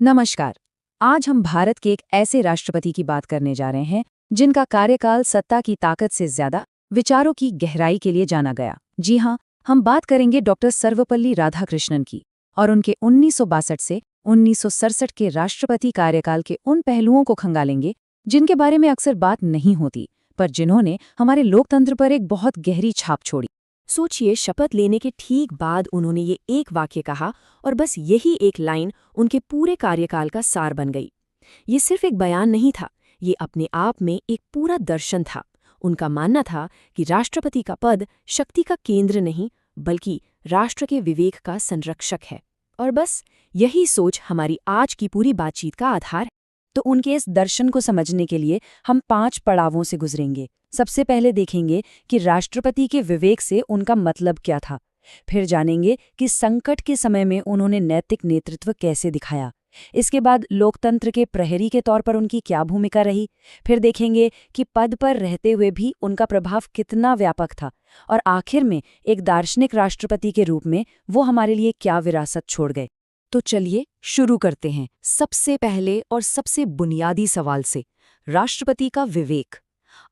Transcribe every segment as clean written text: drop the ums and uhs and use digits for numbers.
नमस्कार। आज हम भारत के एक ऐसे राष्ट्रपति की बात करने जा रहे हैं जिनका कार्यकाल सत्ता की ताकत से ज्यादा विचारों की गहराई के लिए जाना गया। जी हाँ, हम बात करेंगे डॉक्टर सर्वपल्ली राधाकृष्णन की और उनके 1962 से 1967 के राष्ट्रपति कार्यकाल के उन पहलुओं को खंगालेंगे जिनके बारे में अक्सर बात नहीं होती, पर जिन्होंने हमारे लोकतंत्र पर एक बहुत गहरी छाप छोड़ी। सोचिए, शपथ लेने के ठीक बाद उन्होंने ये एक वाक्य कहा और बस यही एक लाइन उनके पूरे कार्यकाल का सार बन गई। ये सिर्फ एक बयान नहीं था, ये अपने आप में एक पूरा दर्शन था। उनका मानना था कि राष्ट्रपति का पद शक्ति का केंद्र नहीं बल्कि राष्ट्र के विवेक का संरक्षक है। और बस यही सोच हमारी आज की पूरी बातचीत का आधार है। तो उनके इस दर्शन को समझने के लिए हम 5 पड़ावों से गुजरेंगे। सबसे पहले देखेंगे कि राष्ट्रपति के विवेक से उनका मतलब क्या था। फिर जानेंगे कि संकट के समय में उन्होंने नैतिक नेतृत्व कैसे दिखाया। इसके बाद लोकतंत्र के प्रहरी के तौर पर उनकी क्या भूमिका रही। फिर देखेंगे कि पद पर रहते हुए भी उनका प्रभाव कितना व्यापक था। और आखिर में एक दार्शनिक राष्ट्रपति के रूप में वो हमारे लिए क्या विरासत छोड़ गए। तो चलिए शुरू करते हैं सबसे पहले और सबसे बुनियादी सवाल से, राष्ट्रपति का विवेक।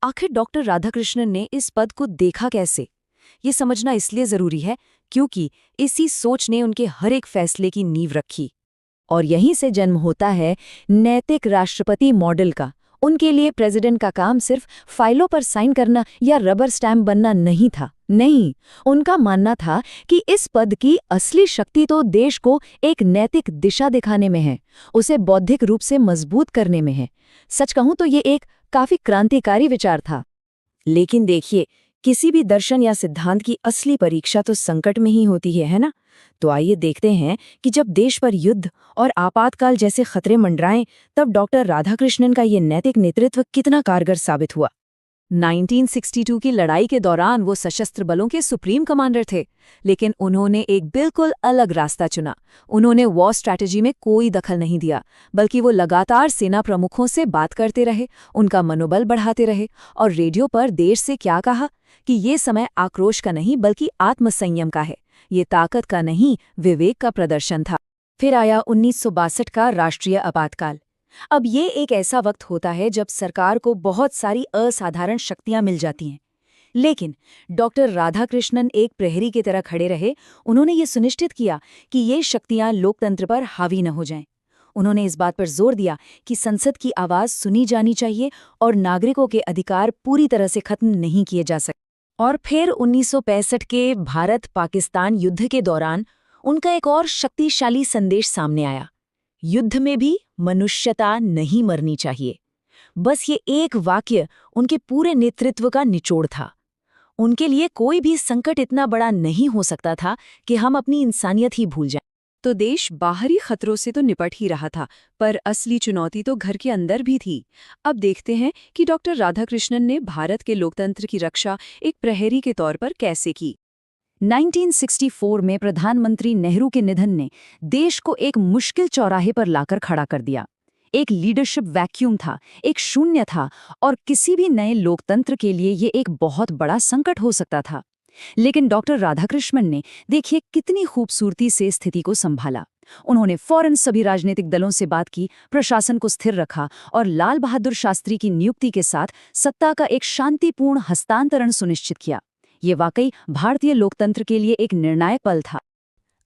आखिर डॉक्टर राधाकृष्णन ने इस पद को देखा कैसे? ये समझना इसलिए जरूरी है क्योंकि इसी सोच ने उनके हर एक फैसले की नींव रखी। और यहीं से जन्म होता है नैतिक राष्ट्रपति मॉडल का। उनके लिए प्रेसिडेंट का काम सिर्फ फाइलों पर साइन करना या रबर स्टैम्प बनना नहीं था। नहीं, उनका मानना था कि इस पद की असली शक्ति तो देश को एक नैतिक दिशा दिखाने में है, उसे बौद्धिक रूप से मजबूत करने में है। सच कहूं तो ये एक काफी क्रांतिकारी विचार था। लेकिन देखिए, किसी भी दर्शन या सिद्धांत की असली परीक्षा तो संकट में ही होती है ना? तो आइए देखते हैं कि जब देश पर युद्ध और आपातकाल जैसे खतरे मंडराएं, तब डॉक्टर राधाकृष्णन का ये नैतिक नेतृत्व कितना कारगर साबित हुआ। 1962 की लड़ाई के दौरान वो सशस्त्र बलों के सुप्रीम कमांडर थे, लेकिन उन्होंने एक बिल्कुल अलग रास्ता चुना। उन्होंने वॉर स्ट्रैटेजी में कोई दखल नहीं दिया, बल्कि वो लगातार सेना प्रमुखों से बात करते रहे, उनका मनोबल बढ़ाते रहे और रेडियो पर देश से क्या कहा कि ये समय आक्रोश का नहीं बल्कि आत्मसंयम का है, ये ताकत का नहीं विवेक का प्रदर्शन था। फिर आया 1962 का राष्ट्रीय आपातकाल। अब ये एक ऐसा वक्त होता है जब सरकार को बहुत सारी असाधारण शक्तियां मिल जाती हैं, लेकिन डॉक्टर राधाकृष्णन एक प्रहरी की तरह खड़े रहे। उन्होंने ये सुनिश्चित किया कि ये शक्तियां लोकतंत्र पर हावी न हो जाएं। उन्होंने इस बात पर जोर दिया कि संसद की आवाज सुनी जानी चाहिए और नागरिकों के अधिकार पूरी तरह से खत्म नहीं किए जा सकते। और फिर 1965 के भारत-पाकिस्तान युद्ध के दौरान उनका एक और शक्तिशाली संदेश सामने आया। युद्ध में भी मनुष्यता नहीं मरनी चाहिए। बस ये एक वाक्य उनके पूरे नेतृत्व का निचोड़ था। उनके लिए कोई भी संकट इतना बड़ा नहीं हो सकता था कि हम अपनी इंसानियत ही भूल जाएं। तो देश बाहरी खतरों से तो निपट ही रहा था, पर असली चुनौती तो घर के अंदर भी थी। अब देखते हैं कि डॉक्टर राधाकृष्णन ने भारत के लोकतंत्र की रक्षा एक प्रहरी के तौर पर कैसे की। 1964 में प्रधानमंत्री नेहरू के निधन ने देश को एक मुश्किल चौराहे पर लाकर खड़ा कर दिया। एक लीडरशिप वैक्यूम था, एक शून्य था, और किसी भी नए लोकतंत्र के लिए ये एक बहुत बड़ा संकट हो सकता था। लेकिन डॉक्टर राधाकृष्णन ने देखिए कितनी खूबसूरती से स्थिति को संभाला। उन्होंने फौरन सभी राजनीतिक दलों से बात की, प्रशासन को स्थिर रखा और लाल बहादुर शास्त्री की नियुक्ति के साथ सत्ता का एक शांतिपूर्ण हस्तांतरण सुनिश्चित किया। ये वाकई भारतीय लोकतंत्र के लिए एक निर्णायक पल था।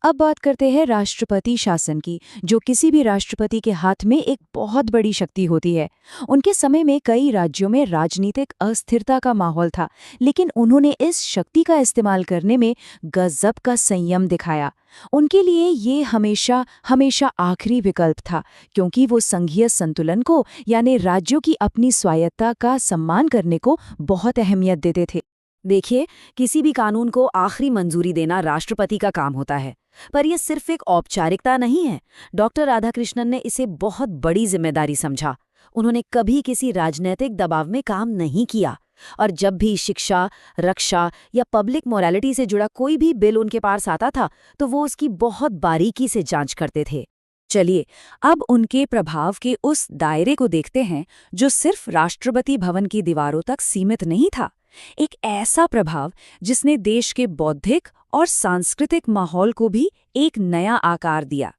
अब बात करते हैं राष्ट्रपति शासन की, जो किसी भी राष्ट्रपति के हाथ में एक बहुत बड़ी शक्ति होती है। उनके समय में कई राज्यों में राजनीतिक अस्थिरता का माहौल था, लेकिन उन्होंने इस शक्ति का इस्तेमाल करने में गजब का संयम दिखाया। उनके लिए ये हमेशा हमेशा आखिरी विकल्प था, क्योंकि वो संघीय संतुलन को यानी राज्यों की अपनी स्वायत्तता का सम्मान करने को बहुत अहमियत देते थे। देखिए, किसी भी कानून को आखिरी मंजूरी देना राष्ट्रपति का काम होता है, पर यह सिर्फ एक औपचारिकता नहीं है। डॉक्टर राधाकृष्णन ने इसे बहुत बड़ी जिम्मेदारी समझा। उन्होंने कभी किसी राजनीतिक दबाव में काम नहीं किया, और जब भी शिक्षा, रक्षा या पब्लिक मोरालिटी से जुड़ा कोई भी बिल उनके पास आता था, तो वो उसकी बहुत बारीकी से जांच करते थे। चलिए, अब उनके प्रभाव के उस दायरे को देखते हैं जो सिर्फ राष्ट्रपति भवन की दीवारों तक सीमित नहीं था। एक ऐसा प्रभाव जिसने देश के बौद्धिक और सांस्कृतिक माहौल को भी एक नया आकार दिया।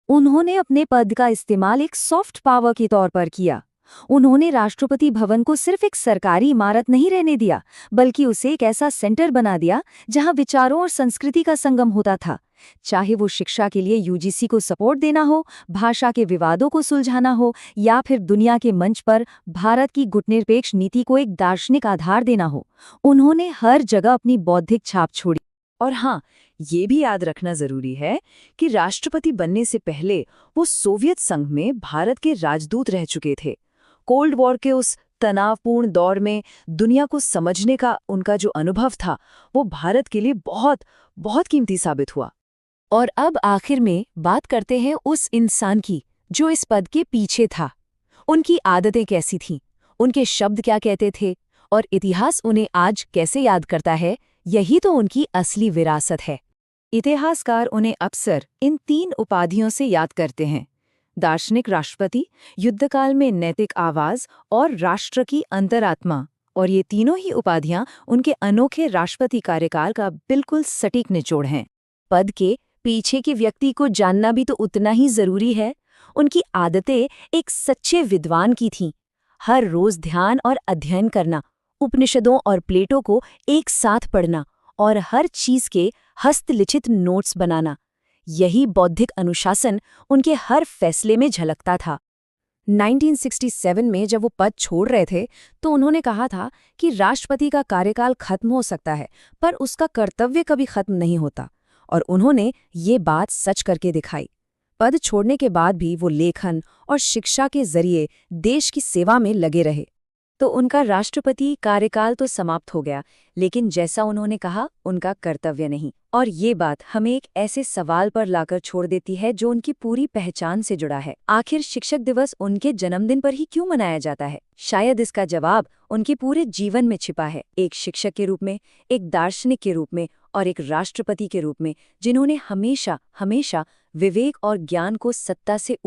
उन्होंने अपने पद का इस्तेमाल एक सॉफ्ट पावर के तौर पर किया। उन्होंने राष्ट्रपति भवन को सिर्फ एक सरकारी इमारत नहीं रहने दिया, बल्कि उसे एक ऐसा सेंटर बना दिया जहां विचारों और संस्कृति का संगम होता था। चाहे वो शिक्षा के लिए यूजीसी को सपोर्ट देना हो, भाषा के विवादों को सुलझाना हो, या फिर दुनिया के मंच पर भारत की गुटनिरपेक्ष नीति को एक दार्शनिक आधार देना हो, उन्होंने हर जगह अपनी बौद्धिक छाप छोड़ी। और हाँ, ये भी याद रखना जरूरी है कि राष्ट्रपति बनने से पहले वो सोवियत संघ में भारत के राजदूत रह चुके थे। कोल्ड वॉर के उस तनावपूर्ण दौर में दुनिया को समझने का उनका जो अनुभव था, वो भारत के लिए बहुत बहुत कीमती साबित हुआ। और अब आखिर में बात करते हैं उस इंसान की जो इस पद के पीछे था। उनकी आदतें कैसी थीं, उनके शब्द क्या कहते थे, और इतिहास उन्हें आज कैसे याद करता है, यही तो उनकी असली विरासत है। इतिहासकार उन्हें अक्सर इन 3 उपाधियों से याद करते हैं: दार्शनिक राष्ट्रपति, युद्धकाल में नैतिक आवाज और राष्ट्र की अंतरात्मा। और ये तीनों ही उपाधियां उनके अनोखे राष्ट्रपति कार्यकाल का बिल्कुल सटीक निचोड़ हैं। पद के पीछे के व्यक्ति को जानना भी तो उतना ही जरूरी है। उनकी आदतें एक सच्चे विद्वान की थीं। हर रोज ध्यान और अध्ययन करना, उपनिषदों और प्लेटो को एक साथ पढ़ना और हर चीज के हस्तलिखित नोट्स बनाना, यही बौद्धिक अनुशासन उनके हर फैसले में झलकता था। 1967 में जब वो पद छोड़ रहे थे तो उन्होंने कहा था कि राष्ट्रपति का कार्यकाल खत्म हो सकता है, पर उसका कर्तव्य कभी खत्म नहीं होता। और उन्होंने ये बात सच करके दिखाई। पद छोड़ने के बाद भी वो लेखन और शिक्षा के जरिए देश की सेवा में लगे रहे। तो उनका राष्ट्रपति कार्यकाल तो समाप्त हो गया, लेकिन जैसा उन्होंने कहा, उनका कर्तव्य नहीं। और ये बात हमें एक ऐसे सवाल पर लाकर छोड़ देती है जो उनकी पूरी पहचान से जुड़ा है। आखिर शिक्षक दिवस उनके जन्मदिन पर ही क्यों मनाया जाता है? शायद इसका जवाब उनके पूरे जीवन में छिपा है। एक शिक्षक के रूप में, एक दार्शनिक के रूप में और एक राष्ट्रपति के रूप में, जिन्होंने हमेशा हमेशा विवेक और ज्ञान को सत्ता से